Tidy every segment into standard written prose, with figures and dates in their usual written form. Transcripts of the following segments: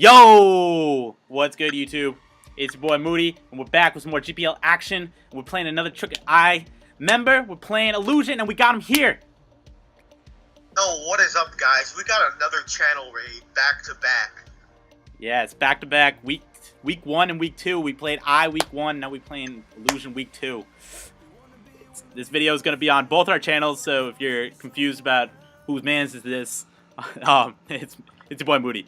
Yo! What's good, YouTube? It's your boy Moody, and we're back with some more GPL action. We're playing another Trick Eye member. We're playing Illusion, and we got him here. Yo, what is up, guys? We got another channel raid back to back. Yeah, it's back to back. Week 1 and week 2. We played Eye week 1. Now we playing Illusion week 2. This video is gonna be on both our channels, so if you're confused about whose man's is this, it's your boy Moody.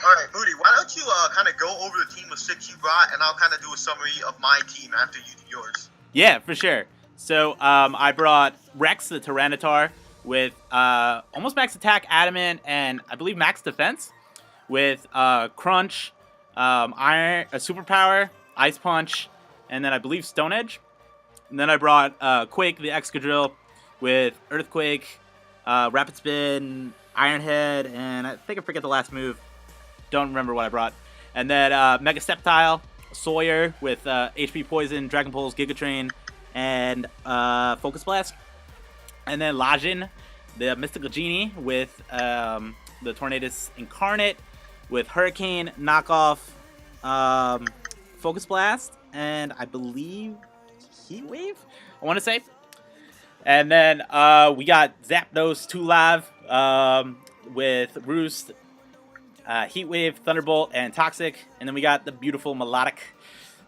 Alright, Moody, why don't you kind of go over the team of 6 you brought, and I'll kind of do a summary of my team after you do yours. Yeah, for sure. So, I brought Rex, the Tyranitar, with almost max attack, adamant, and I believe max defense, with Crunch, Iron, a superpower, Ice Punch, and then I believe Stone Edge. And then I brought Quake, the Excadrill, with Earthquake, Rapid Spin, Iron Head, and I think I forget the last move. Don't remember what I brought. And then Mega Sceptile, Sawyer with HP Poison, Dragon Pulse, Giga Train, and Focus Blast. And then Lajin, the Mystical Genie with the Tornadus Incarnate with Hurricane, Knockoff, Focus Blast, and I believe Heat Wave, I want to say. And then we got Zapdos 2 Live with Roost, Heat Wave, Thunderbolt, and Toxic. And then we got the beautiful Melodic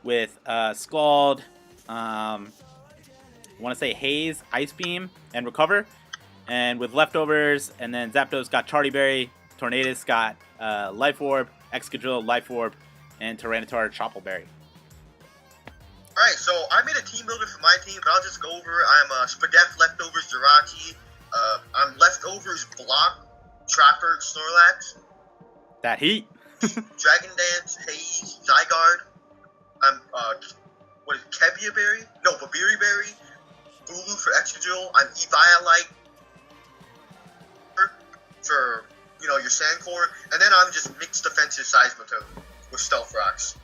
with Scald, I want to say Haze, Ice Beam, and Recover. And with leftovers, and then Zapdos got Charty Berry, Tornadus got Life Orb, Excadrill, Life Orb, and Tyranitar, Chople Berry. Alright, so I made a team builder for my team, but I'll just go over. I'm Spadef, Leftovers, Jirachi. I'm Leftovers, Block, Trapper, Snorlax. That heat. Dragon Dance, Haze, Zygarde. I'm, what is it, Kebia Berry? No, Babiri Berry. Bulu for Excadrill. I'm Eviolite for, you know, your Sandcore. And then I'm just mixed defensive Seismitoad with Stealth Rocks.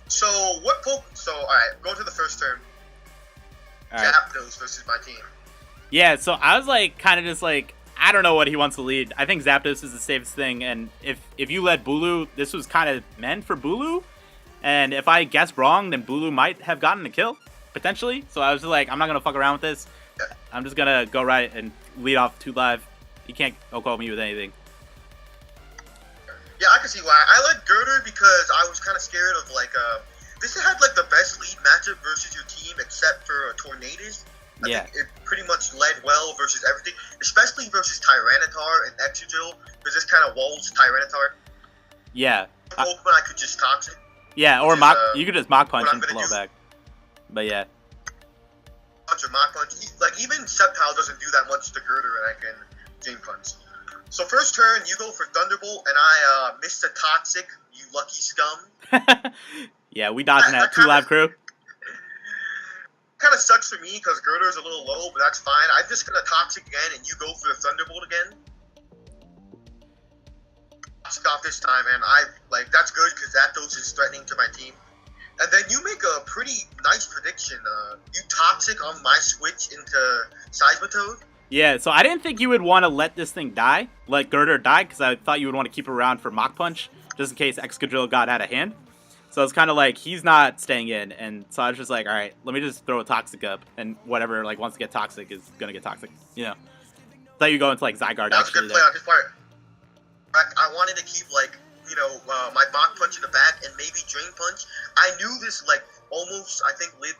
So, alright, go to the first turn. Right. Zapdos versus my team. Yeah, so I was like, kind of just like, I don't know what he wants to lead. I think Zapdos is the safest thing, and if you led Bulu, this was kind of meant for Bulu, and if I guessed wrong, then Bulu might have gotten a kill, potentially. So I was just like, I'm not going to fuck around with this. I'm just going to go right and lead off 2 Live. He can't OHKO me with anything. Yeah, I can see why. I led Girder because I was kind of scared of, like, this had, like, the best lead matchup versus your team except for Tornadus. I think it pretty much led well versus everything, especially versus Tyranitar and Excadrill, because this kind of walls Tyranitar. Yeah. Pokemon I could just Toxic. Yeah, or you could just Mach Punch and blow back. But yeah. Punch or Mach Punch. Like, even Sceptile doesn't do that much to Girder, and I can Game Punch. So first turn, you go for Thunderbolt, and I missed a Toxic, you lucky scum. Yeah, we dodging that 2 Live crew. Kind of sucks for me because Girder's a little low, but that's fine. I'm just gonna Toxic again, and you go for the Thunderbolt again. Stop this time, and that's good because Zapdos is threatening to my team. And then you make a pretty nice prediction. You Toxic on my switch into Seismitoad. Yeah, so I didn't think you would want to let this thing die, let Girder die, because I thought you would want to keep her around for Mach Punch, just in case Excadrill got out of hand. So it's kind of like, he's not staying in, and so I was just like, alright, let me just throw a Toxic up, and whatever, like, wants to get Toxic is gonna get Toxic, you know. Thought you go into, like, Zygarde. That was a good play on his part. I wanted to keep, like, you know, my Mach Punch in the back, and maybe Drain Punch. I knew this, like, I think, lived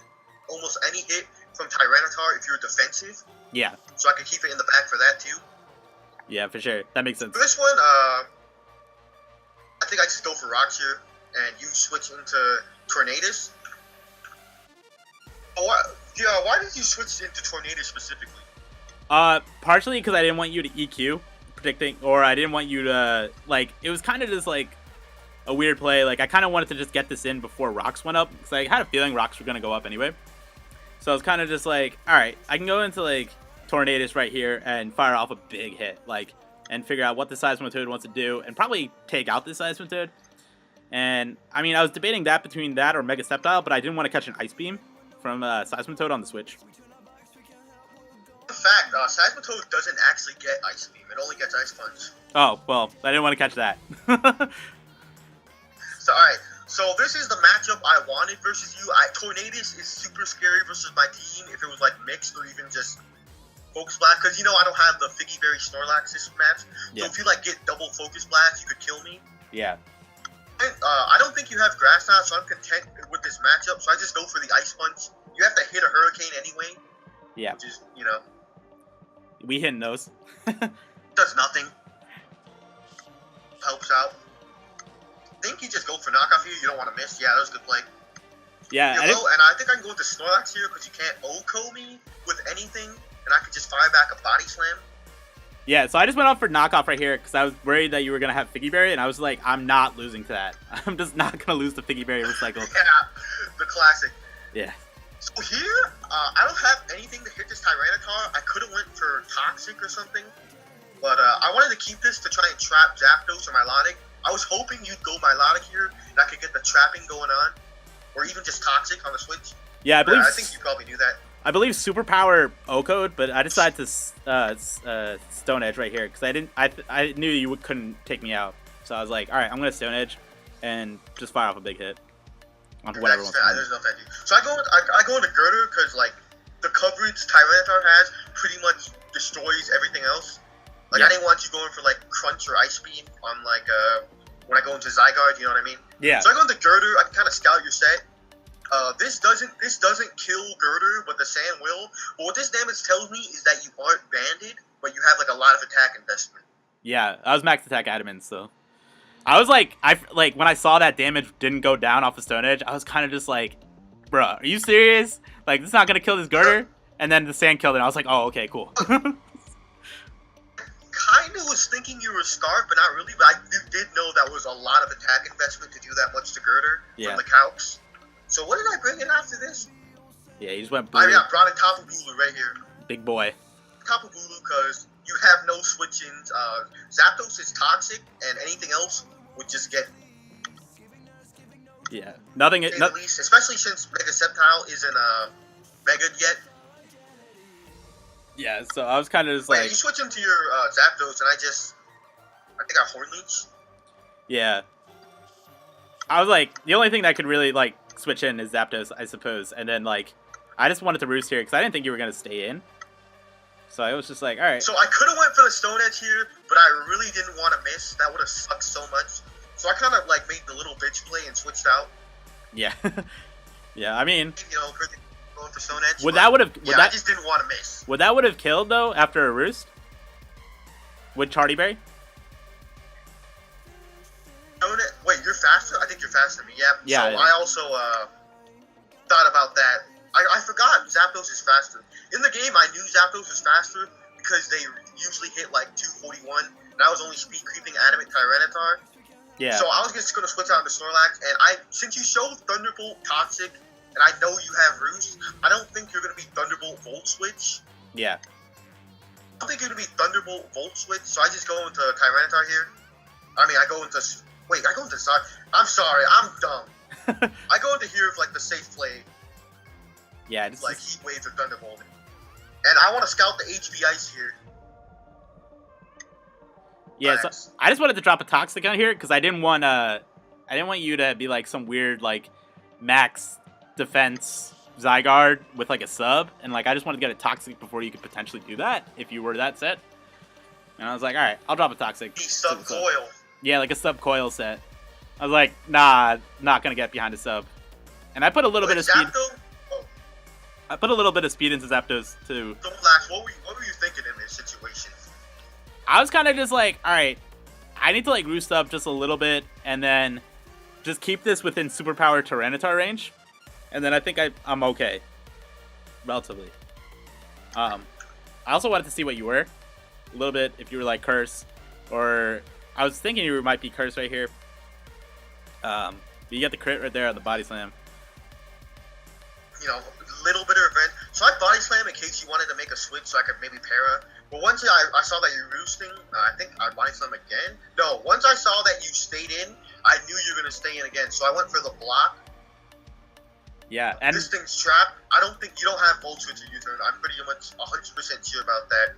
almost any hit from Tyranitar if you're defensive. Yeah. So I could keep it in the back for that, too. Yeah, for sure. That makes sense. For this one, I think I just go for Rocks here, and you switch into Tornadus. Why did you switch into Tornadus specifically? Partially because I didn't want you to EQ predicting, or I didn't want you to, like, it was kind of just, like, a weird play. Like, I kind of wanted to just get this in before Rocks went up, because I had a feeling Rocks were going to go up anyway. So I was kind of just like, alright, I can go into, like, Tornadus right here and fire off a big hit, like, and figure out what the Seismitoad wants to do, and probably take out the Seismitoad. And, I mean, I was debating that between that or Mega Sceptile, but I didn't want to catch an Ice Beam from Seismitoad on the Switch. fact, Seismitoad doesn't actually get Ice Beam. It only gets Ice Punch. Oh, well, I didn't want to catch that. So, alright. So, this is the matchup I wanted versus you. Tornadus is super scary versus my team if it was, like, mixed or even just Focus Blast. Because, you know, I don't have the Figgy Berry Snorlax this match. So, if you, like, get double Focus Blast, you could kill me. Yeah. And, I don't think you have Grass Knot, so I'm content with this matchup. So, I just go for the Ice Punch. You have to hit a Hurricane anyway. Yeah. Which is, you know. We hitting those. Does nothing. Helps out. I think you just go for knockoff here. You don't want to miss. Yeah, that was a good play. Yeah. And I think I can go with the Snorlax here because you can't OHKO me with anything, and I can just fire back a Body Slam. Yeah, so I just went off for knockoff right here because I was worried that you were going to have Figgy Berry, and I was like, I'm not losing to that. I'm just not going to lose to Figgy Berry Recycle. Yeah, the classic. Yeah. So here, I don't have anything to hit this Tyranitar. I could have went for Toxic or something, but I wanted to keep this to try and trap Zapdos or Milotic. I was hoping you'd go Milotic here, and I could get the trapping going on, or even just Toxic on the switch. Yeah, I think you probably knew that. I believe Superpower O-code, but I decided to Stone Edge right here because I knew you couldn't take me out, so I was like, all right, I'm gonna Stone Edge and just fire off a big hit on whatever. There's no thank you. So I go into Girder because like the coverage Tyranitar has pretty much destroys everything else. Like, I didn't want you going for, like, Crunch or Ice Beam on, like, when I go into Zygarde, you know what I mean? Yeah. So I go into Girder, I can kind of scout your set. This doesn't kill Girder, but the Sand will. But what this damage tells me is that you aren't banded, but you have, like, a lot of attack investment. Yeah, I was max attack adamant, so. I was like, when I saw that damage didn't go down off the Stone Edge, I was kind of just like, bruh, are you serious? Like, this is not going to kill this Girder? And then the Sand killed it, and I was like, oh, okay, cool. Kind of was thinking you were Scarf, but not really. But I did know that was a lot of attack investment to do that much to Girder from the Calcs. So what did I bring in after this? Yeah, he just went blue. I brought in Tapu Bulu right here. Big boy. Tapu Bulu because you have no switch-ins. Zapdos is toxic, and anything else would just get... Yeah, nothing... At least, especially since Mega Sceptile isn't Mega yet. Yeah, so I was kind of just Wait, like... you switch into your Zapdos, and I think I Horn Leech. Yeah. I was like, the only thing that could really, like, switch in is Zapdos, I suppose. And then, like, I just wanted to roost here, because I didn't think you were going to stay in. So I was just like, alright. So I could have went for the Stone Edge here, but I really didn't want to miss. That would have sucked so much. So I kind of, like, made the little bitch play and switched out. Yeah. Yeah, I mean... You know, going for Stone Edge. I just didn't want to miss. Would that would have killed though after a roost? With Charty Berry? Wait, you're faster? I think you're faster than me. Yeah. So yeah. I also thought about that. I forgot Zapdos is faster. In the game, I knew Zapdos was faster because they usually hit like 241, and I was only speed creeping Adamant Tyranitar. Yeah. So I was just gonna switch out to Snorlax, and since you showed Thunderbolt Toxic. And I know you have Roost. I don't think you're going to be Thunderbolt Volt Switch. Yeah. I don't think you're going to be Thunderbolt Volt Switch, so I just go into Tyranitar here. I mean, I go into... Wait, I go into... I'm sorry, I'm dumb. I go into here for, like, the safe play. Yeah, it's like, Heat Waves or Thunderbolt. And I want to scout the HB Ice here. Yeah, so I just wanted to drop a Toxic on here, because I didn't want you to be, like, some weird, like, max... defense Zygarde with like a sub, and like I just wanted to get a Toxic before you could potentially do that if you were that set. And I was like, all right, I'll drop a Toxic. Sub coil. Yeah, like a sub coil set. I was like, nah, not gonna get behind a sub. And I put a little bit of speed. I put a little bit of speed into Zapdos too. So Flash, what were you thinking in this situation? I was kind of just like, all right, I need to like roost up just a little bit, and then just keep this within Superpower Tyranitar range. And then I think I'm okay. Relatively. I also wanted to see what you were. A little bit, if you were like Curse. Or I was thinking you might be Curse right here. You get the crit right there on the Body Slam. You know, little bit of revenge. So I Body Slam in case you wanted to make a switch so I could maybe para. But once I saw that you're roosting, I think I Body Slam again. No, once I saw that you stayed in, I knew you were going to stay in again. So I went for the block. Yeah, and This thing's trapped. I don't think you don't have Volt Switch in U-turn. I'm pretty much 100% sure about that.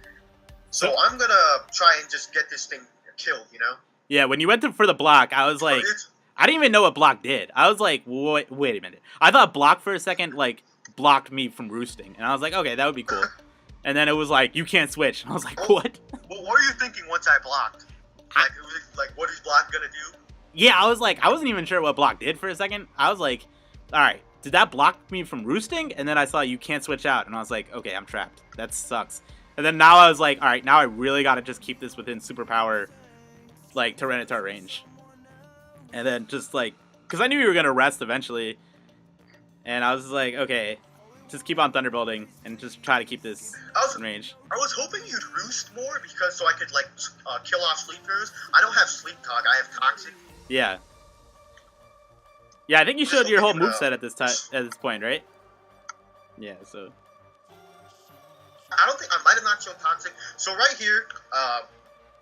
So I'm gonna try and just get this thing killed, you know? yeah, when you went for the block, I was like, I didn't even know what block did. I was like, wait a minute. I thought block for a second, like, blocked me from roosting. And I was like, okay, that would be cool. And then it was like, you can't switch. And I was like, what? Well, what were you thinking once I blocked? Like, what is block gonna do? Yeah, I was like, I wasn't even sure what block did for a second. I was like, all right, did that block me from roosting? And then I saw you can't switch out. And I was like, okay, I'm trapped. That sucks. And then now I was like, all right, now I really got to just keep this within superpower, like, Tyranitar range. And then just, like, because I knew you were going to rest eventually. And I was like, okay, just keep on Thunderbolting and just try to keep this in range. I was hoping you'd roost more because so I could, like, kill off Sleep Curse. I don't have Sleep Talk. I have Toxic. Yeah. Yeah, I think you showed your whole moveset at this point, right? Yeah, so... I don't think I might have not shown Toxic. So right here,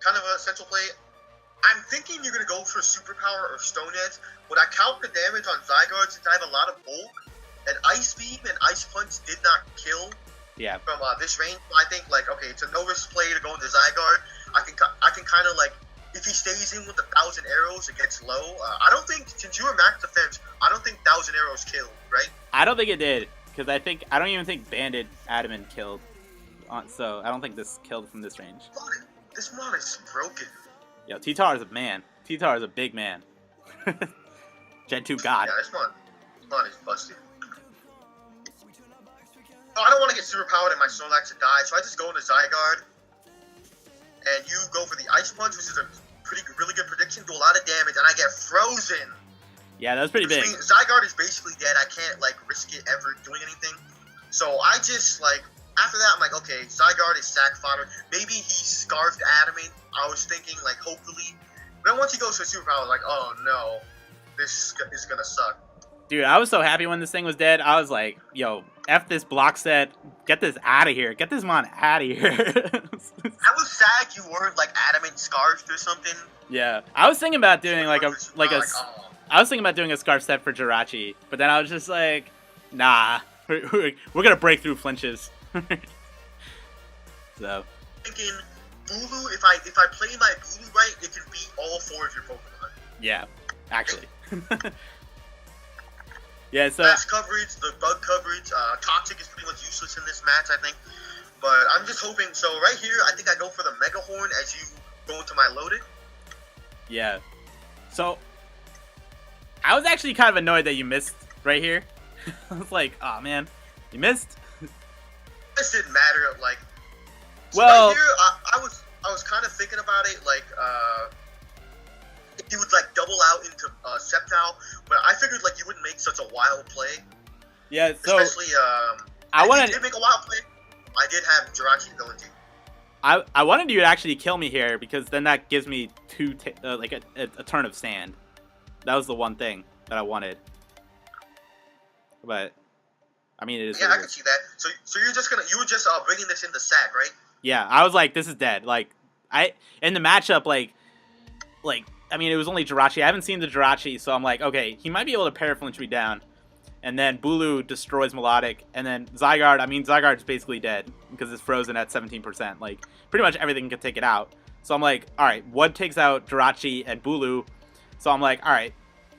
kind of a central play. I'm thinking you're gonna go for Superpower or Stone Edge. Would I count the damage on Zygarde since I have a lot of bulk? And Ice Beam and Ice Punch did not kill. Yeah. From this range, I think like okay, it's a no risk play to go into Zygarde. I can kind of like if he stays in with 1,000 arrows, it gets low. I don't think since you were max defense, I don't think 1,000 arrows killed, right? I don't think it did because I don't even think Banded Adamant killed. So I don't think this killed from this range. This mon is broken. Yo, T-Tar is a man. T-Tar is a big man. Gen 2 God. Yeah, this mon is busted. Oh, I don't want to get superpowered and my Snorlax to die, so I just go into Zygarde. And you go for the Ice Punch, which is a really good prediction, do a lot of damage, and I get frozen. Yeah, that was pretty big. Zygarde is basically dead. I can't like risk it ever doing anything. So I just like after that I'm like, okay, Zygarde is sack fodder. Maybe he scarfed Adamant. I was thinking like hopefully. But then once he goes to superpower, I was like, oh no, this is gonna suck. Dude, I was so happy when this thing was dead. I was like, yo, F this block set. Get this out of here. Get this mon out of here. I was sad you weren't like Adamant scarfed or something. Yeah, I was thinking about doing I was thinking about doing a scarf set for Jirachi, but then I was just like, nah, we're gonna break through flinches. So. Thinking Bulu, if I play my Bulu right, it can beat all 4 of your Pokemon. Yeah, actually. Yeah, so fast coverage, the bug coverage, Toxic is pretty much useless in this match, I think. But I'm just hoping. So right here, I think I go for the Mega Horn as you go into my loaded. Yeah. So I was actually kind of annoyed that you missed right here. I was like, oh man, you missed. This didn't matter. Like, so well, right here, I was kind of thinking about it, like, if you would like double out into Sceptile, but I figured like you wouldn't make such a wild play. Yeah, so especially I did make a wild play. I did have Jirachi ability. I wanted you to actually kill me here because then that gives me a turn of sand. That was the one thing that I wanted. But I mean, it is. Yeah, I can see that. So you were just bringing this into sack, right? Yeah, I was like, this is dead. Like in the matchup, like I mean, it was only Jirachi. I haven't seen the Jirachi, so I'm like, okay, he might be able to paraflinch me down. And then Bulu destroys Melodic, and then Zygarde's basically dead because it's frozen at 17%. Like, pretty much everything can take it out. So I'm like, all right, what takes out Jirachi and Bulu? So I'm like, all right,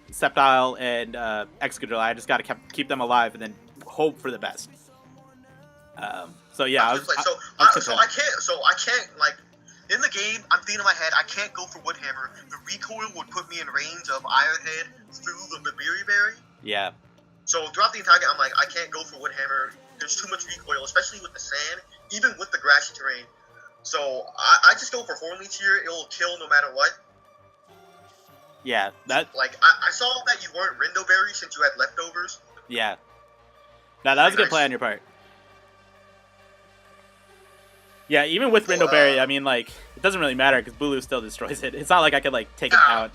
Sceptile and Excadrill, I just got to keep them alive and then hope for the best. So yeah, I can't like. In the game, I'm thinking in my head, I can't go for Woodhammer. The recoil would put me in range of Ironhead through the Berry. Yeah. So throughout the entire game, I'm like, I can't go for Woodhammer. There's too much recoil, especially with the sand, even with the grassy terrain. So I just go for Hornleech here. It'll kill no matter what. Yeah, that. Like I saw that you weren't Rindoberry since you had leftovers. Yeah. No, that was a good play on your part. Yeah, even with Rindoberry, I mean, like, it doesn't really matter because Bulu still destroys it. It's not like I could, like, take it out.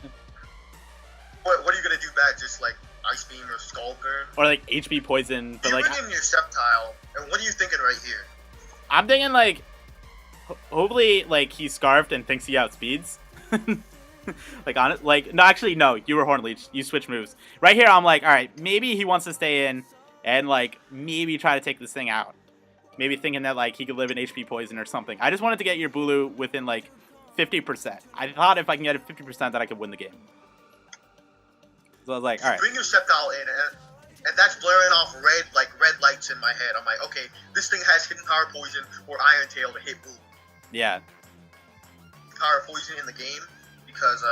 What are you going to do back? Just, like, Ice Beam or Skull Burn? Or, like, HP Poison. But, you like, bring in your Sceptile, and what are you thinking right here? I'm thinking, like, hopefully, like, he's Scarfed and thinks he outspeeds. Like, no, actually, no, you were Hornleech. You switch moves. Right here, I'm like, all right, maybe he wants to stay in and like maybe try to take this thing out. Maybe thinking that like he could live in HP poison or something. I just wanted to get your Bulu within like 50%. I thought if I can get it 50% that I could win the game. So I was like, all right. Bring your Sceptile in, and that's blaring off red lights in my head. I'm like, okay, this thing has hidden power poison or Iron Tail to hit Bulu. Yeah. Power poison in the game because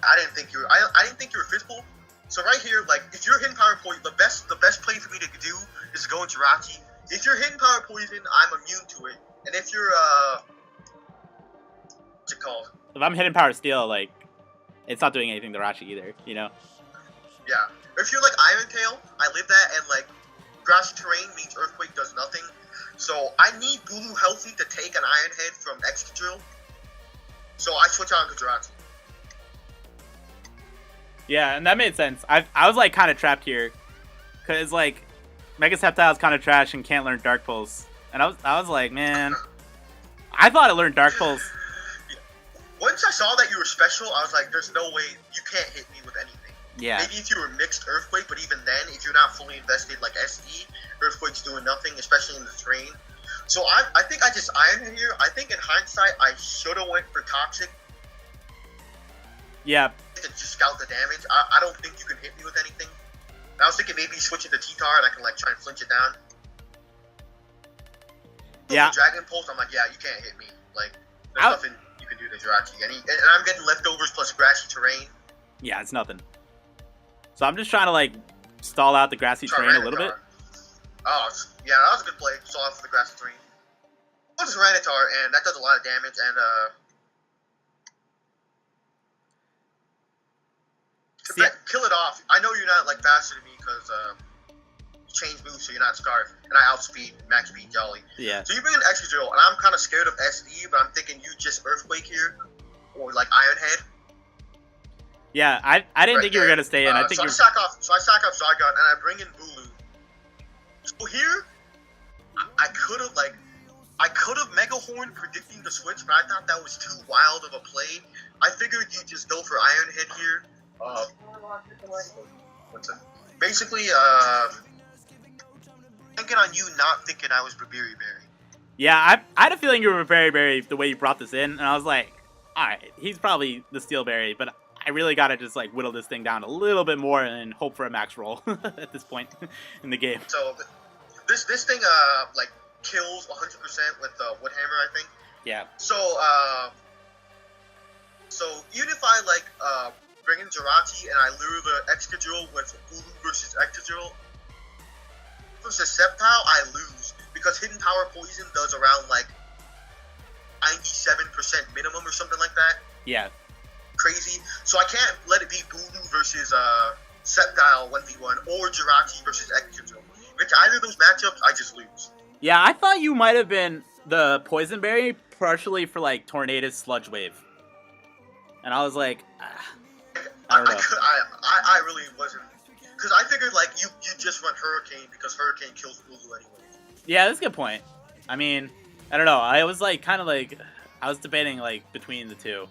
I didn't think you were physical. So right here, like if you're hitting power poison, the best play for me to do is to go into Jirachi. If you're hitting power poison, I'm immune to it. And if you're what's it called? If I'm hitting power steel, like it's not doing anything to Jirachi either, you know? Yeah. If you're like Iron Tail, I live that, and like grassy terrain means Earthquake does nothing. So I need Bulu healthy to take an Iron Head from Excadrill. So I switch on to Jirachi. Yeah, and that made sense. I was like kind of trapped here, cause like Mega Sceptile is kind of trash and can't learn Dark Pulse, and I was like, man, I thought it learned Dark Pulse. Once I saw that you were special, I was like, there's no way you can't hit me with anything. Yeah. Maybe if you were mixed Earthquake, but even then, if you're not fully invested like SD, Earthquake's doing nothing, especially in the terrain. So I think I just ironed it here. I think in hindsight, I should have went for Toxic. Yeah. To just scout the damage. I don't think you can hit me with anything. I was thinking maybe switch it to T-Tar and I can like try and flinch it down. Yeah. Dragon Pulse, I'm like, yeah, you can't hit me. Like, there's nothing you can do to Jirachi. And I'm getting leftovers plus grassy terrain. Yeah, it's nothing. So I'm just trying to like stall out the grassy terrain a little bit. Oh, yeah, that was a good play. Stall out for the grassy terrain. I'll just Tyranitar, and that does a lot of damage, and kill it off. I know you're not like faster than me because you change moves, so you're not Scarf, and I outspeed max speed Jolly. Yeah. So you bring an Excadrill, and I'm kind of scared of SD, but I'm thinking you just Earthquake here, or like Iron Head. Yeah, I didn't think you were gonna stay in. I think I sack off Zygarde, and I bring in Bulu. So here, I could have Mega Horn predicting the switch, but I thought that was too wild of a play. I figured you just go for Iron Head here. Basically, thinking on you not thinking I was Berry. Yeah, I had a feeling you were Berry the way you brought this in, and I was like, all right, he's probably the Steel Berry, but I really gotta just like whittle this thing down a little bit more and hope for a max roll at this point in the game. So this thing like kills 100% with the Wood Hammer, I think. Yeah. So even if I like bring in Jirachi and I lure the Excadrill with Bulu versus Excadrill versus Sceptile, I lose because Hidden Power Poison does around like 97% minimum or something like that. Yeah. Crazy. So I can't let it be Bulu versus Sceptile 1v1 or Jirachi versus Excadrill. If either of those matchups, I just lose. Yeah, I thought you might have been the Poison Berry partially for like Tornadus Sludge Wave. And I was like, I don't know. I really wasn't. Because I figured like you just run Hurricane because Hurricane kills Bulu anyway. Yeah, that's a good point. I mean, I don't know. I was like kind of like, I was debating like between the two.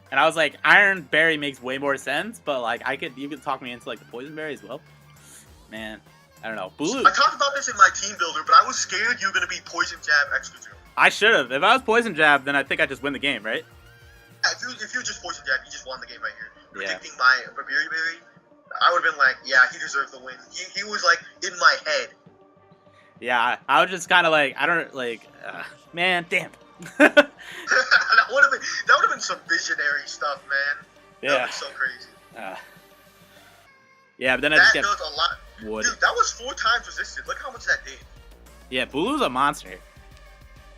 And I was like, Iron Berry makes way more sense, but like you could talk me into like the Poison Berry as well. Man, I don't know. Bulu. I talked about this in my team builder, but I was scared you were gonna be Poison Jab Excadrill. I should have. If I was Poison Jab, then I think I just win the game, right? Yeah, if you just Poison Jab, you just won the game right here. Yeah. Predicting my Berry, I would have been like, yeah, he deserved the win. He was like in my head. Yeah, I was just kind of like, I don't like, man, damn. that would have been some visionary stuff, man. Yeah. That would be so crazy. Yeah, but then I that just get does a lot. wood. Dude, that was 4 times resisted. Look how much that did. Yeah, Bulu's a monster.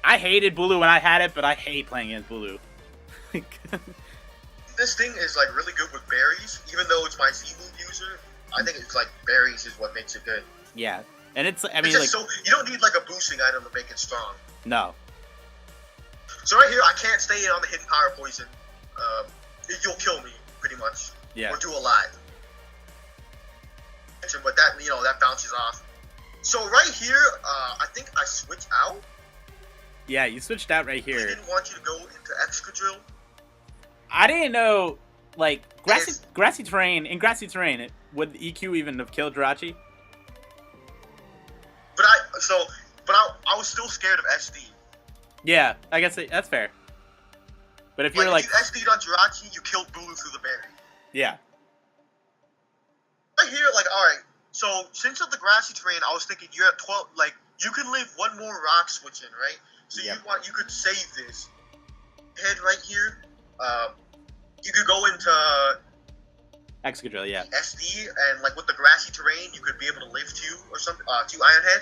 I hated Bulu when I had it, but I hate playing against Bulu. This thing is like really good with berries, even though it's my Z-move user. I think it's like berries is what makes it good. Yeah, and it's I mean it's like so you don't need like a boosting item to make it strong. No. So right here, I can't stay in on the hidden power poison. You'll kill me pretty much. Yeah. Or do a lot. But that that bounces off. So right here, I think I switch out. Yeah, you switched out right I here. didn't want you to go into Excadrill. I didn't know like grassy terrain. In grassy terrain, would EQ even have killed Jirachi? But I was still scared of SD. Yeah, I guess that's fair. But if you're like if you SD'd on Jirachi, you killed Bulu through the berry. Yeah. Right here, like, all right. So since of the grassy terrain, I was thinking you're at 12. Like, you can live one more rock switch in, right? So you could save this head right here. You could go into Excadrill, yeah. SD, and like with the grassy terrain, you could be able to live two Iron Head.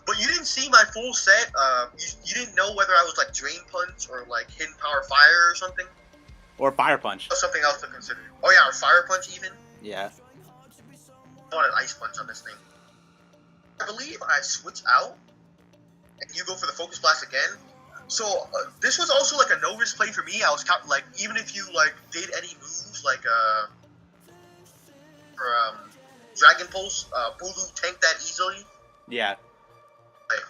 But you didn't see my full set. You didn't know whether I was like Drain Punch or like Hidden Power Fire or something. Or Fire Punch. Or something else to consider. Oh yeah, or Fire Punch even. Yeah. I want an Ice Punch on this thing. I believe I switch out, and you go for the Focus Blast again. So this was also like a no risk play for me. I was like, even if you like did any moves like Dragon Pulse, Bulu tanked that easily. Yeah. Like,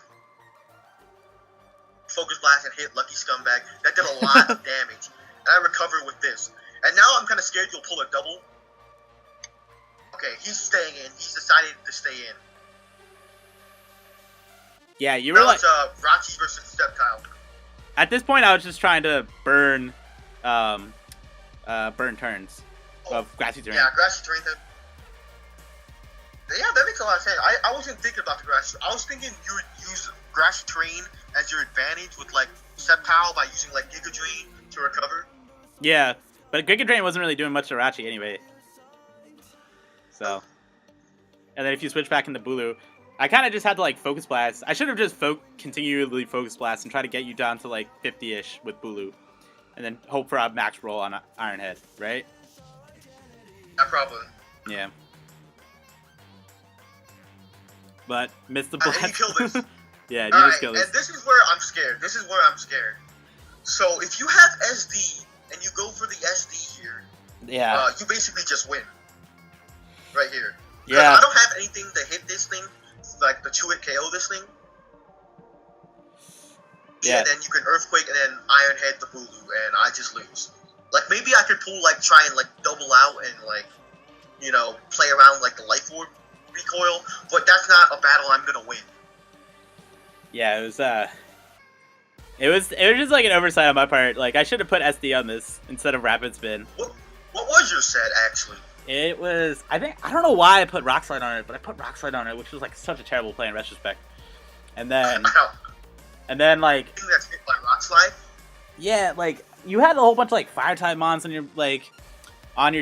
Focus Blast and hit Lucky Scumbag. That did a lot of damage, and I recovered with this. And now I'm kind of scared you'll pull a double. Okay, he's staying in. He's decided to stay in. Yeah, you were now like it's Rachi versus Steptile. At this point, I was just trying to burn turns of grassy terrain. Yeah, grassy terrain. Yeah, that makes a lot of sense. I wasn't thinking about the grassy. I was thinking you would use grassy terrain as your advantage with like Sceptile by using like Giga Drain to recover. Yeah, but Giga Drain wasn't really doing much to Rachi anyway. So, and then if you switch back into Bulu, I kind of just had to like Focus Blast. I should have just continually Focus Blast and try to get you down to like 50-ish with Bulu, and then hope for a max roll on Iron Head, right? Yeah, probably. Yeah. But missed the blast. And you kill this. Yeah, you All just kill this. And this is where I'm scared. So if you have SD and you go for the SD here, you basically just win. Right here. Yeah. I don't have anything to hit this thing, like the 2-hit KO this thing. Yeah. And then you can Earthquake and then Iron Head the Bulu, and I just lose. Like, maybe I could try and, like, double out and, like, you know, play around, like, the Life Orb recoil, but that's not a battle I'm gonna win. Yeah, it was just, like, an oversight on my part. Like, I should have put SD on this instead of Rapid Spin. What was your set, actually? It was, I don't know why I put Rock Slide on it, but I put Rock Slide on it, which was like such a terrible play in retrospect. And then like, I think that's hit by Rock Slide. Yeah, like you had a whole bunch of like Fire type mons on your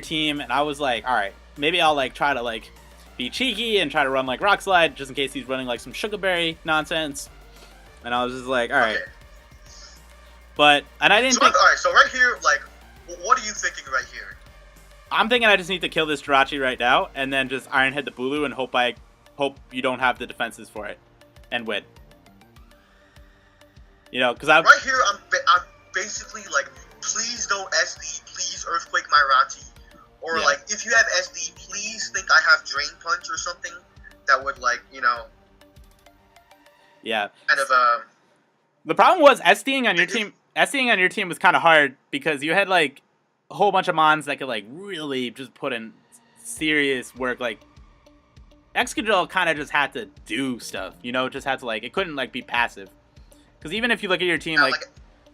team, and I was like, all right, maybe I'll like try to like be cheeky and try to run like Rock Slide just in case he's running like some Sugar Berry nonsense. And I was just like, all right, okay. But I didn't think. All right, so right here, like, what are you thinking right here? I'm thinking I just need to kill this Jirachi right now, and then just Iron Head the Bulu, and hope you don't have the defenses for it, and win. You know, because right here, I'm basically like, please don't SD, please Earthquake my Rachi, or like, if you have SD, please think I have Drain Punch or something that would like, you know, kind of The problem was SDing on your team. SDing on your team was kind of hard because you had like a whole bunch of mons that could like really just put in serious work. Like Excadrill kind of just had to do stuff, you know, just had to like, it couldn't like be passive. Because even if you look at your team, like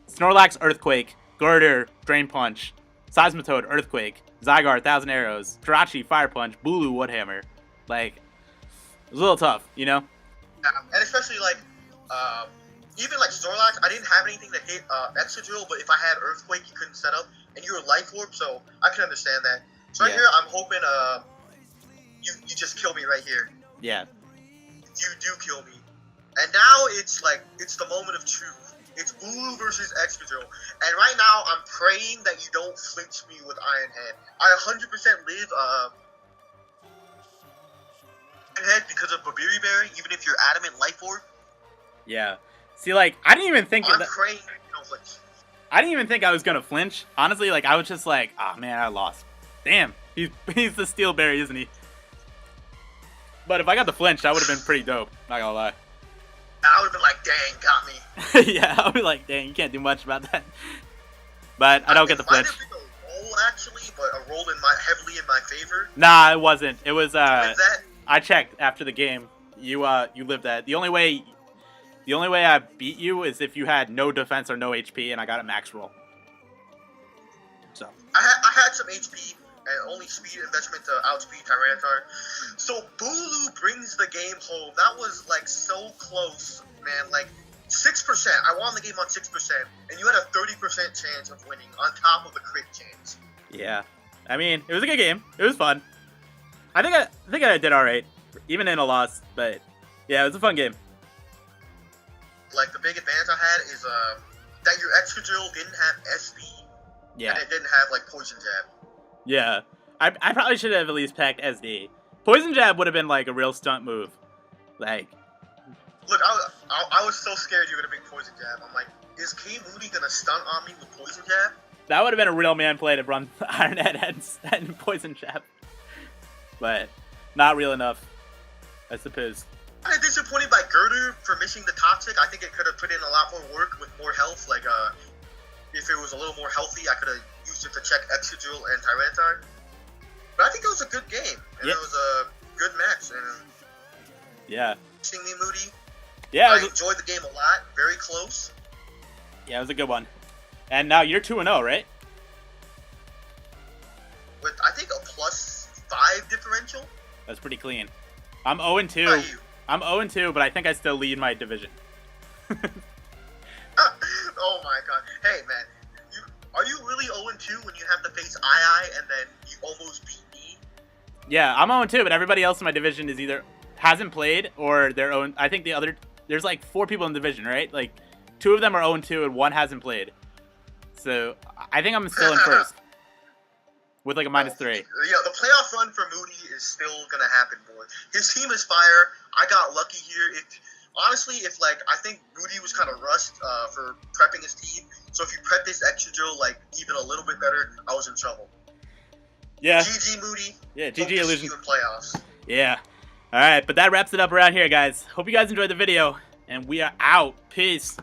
Snorlax, Earthquake, Girder, Drain Punch, Seismitoad, Earthquake, Zygarde, 1,000 Arrows, Jirachi, Fire Punch, Bulu, Woodhammer, like it was a little tough, you know. Yeah, and especially like even like Snorlax, I didn't have anything to hit Excadrill, but if I had Earthquake, you couldn't set up, and you were Life Orb, so I can understand that. So right here, I'm hoping you just kill me right here. Yeah. You do kill me, and now it's like it's the moment of truth. It's Bulu versus Excadrill, and right now I'm praying that you don't flinch me with Iron Head. I 100% live Iron Head because of Babiri Berry, even if you're Adamant Life Orb. Yeah. See, like, I didn't even think I'm praying that you don't flinch. I didn't even think I was gonna flinch. Honestly, like, I was just like, oh man, I lost. Damn, he's the Steel Berry, isn't he? But if I got the flinch, that would have been pretty dope. Not gonna lie. I would have been like, dang, got me. Yeah, I would be like, dang, you can't do much about that. But I don't get the flinch. Might have been a roll, potentially, but rolled heavily in my favor. Nah, it wasn't. It was With that, I checked after the game. You lived that. The only way I beat you is if you had no defense or no HP, and I got a max roll. So I had some HP and only speed investment to outspeed Tyranitar. So Bulu brings the game home. That was like so close, man. Like 6%. I won the game on 6%, and you had a 30% chance of winning on top of the crit chance. yeah, I mean, it was a good game. It was fun. I think I did all right, even in a loss. But yeah, it was a fun game. Like the big advantage I had is that your extra drill didn't have SB. Yeah. And it didn't have like poison jab. Yeah. I probably should have at least packed SD. Poison jab would have been like a real stunt move. Like, look, I was so scared you were gonna make poison jab. I'm like, is K Moody gonna stunt on me with poison jab? that would have been a real man play to run Iron Head and poison jab. But not real enough, I suppose. I'm disappointed by Girder for missing the toxic. I think it could have put in a lot more work with more health. Like, if it was a little more healthy, I could have used it to check Excadrill and Tyranitar. But I think it was a good game, and it was a good match. And yeah, seeing me Moody, yeah, I enjoyed the game a lot. Very close. Yeah, it was a good one. And now you're 2-0, right? With I think a +5 differential. That's pretty clean. I'm 0-2. How about you? I'm 0-2, but I think I still lead my division. Oh my god! Hey man, are you really 0-2 when you have to face II and then you almost beat me? Yeah, I'm 0-2, but everybody else in my division is either hasn't played or their own. I think there's like 4 people in the division, right? Like 2 of them are 0-2 and 1 hasn't played. So I think I'm still in first with like a -3. Yeah, the playoff run for Moody is still gonna happen, boy. His team is fire. I got lucky here. Honestly, I think Moody was kind of rushed for prepping his team. So if you prep this Excadrill like even a little bit better, I was in trouble. Yeah. GG Moody. Yeah, Hope GG to see Illusion. you in playoffs. Yeah. All right, but that wraps it up around here, guys. Hope you guys enjoyed the video, and we are out. Peace.